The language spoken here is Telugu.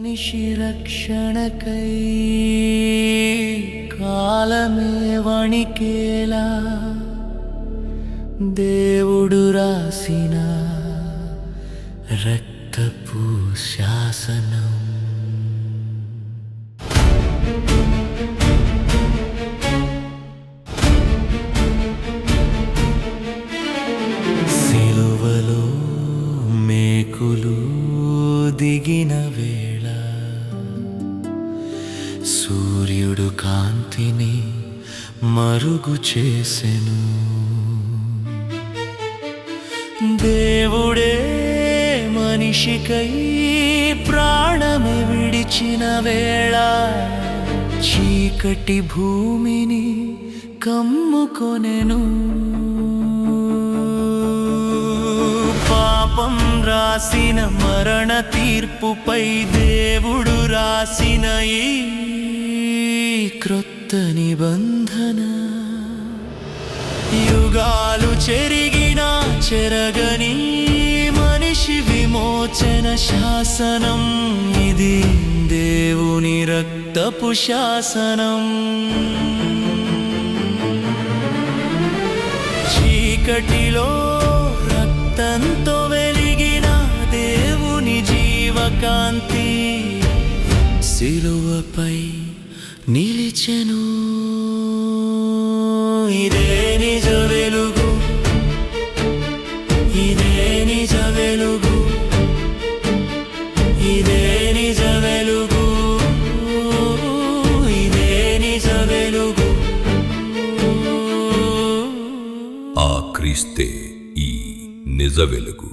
మనిషి రక్షణకై కాలమే వణికేలా దేవుడు రాసిన రక్తపు శాసనం. సిలువలో మేకులు దిగిన వేళ సూర్యుడు కాంతిని మరుగు చేసెను. దేవుడే మనిషికై ప్రాణమే విడిచిన వేళ చీకటి భూమిని కమ్ముకొనెను. పాపం రాసిన మరణ తీర్పుపై దేవుడు రాసిన ఈ క్రొత్త నిబంధన యుగాలు చెరిగినా చెరగని మనిషి విమోచన శాసనం. ఇది దేవుని రక్తపు శాసనం. చీకటిలో రక్తంతో వెలిగిన దేవుని జీవకాంతి సిలువపై నిలిచెను. ఇదే నిజ వెలుగు, ఇదే నిజ వెలుగు, ఇదే నిజ వెలుగు, ఇదే నిజ వెలుగు. ఆ క్రీస్తే ఈ నిజ వెలుగు.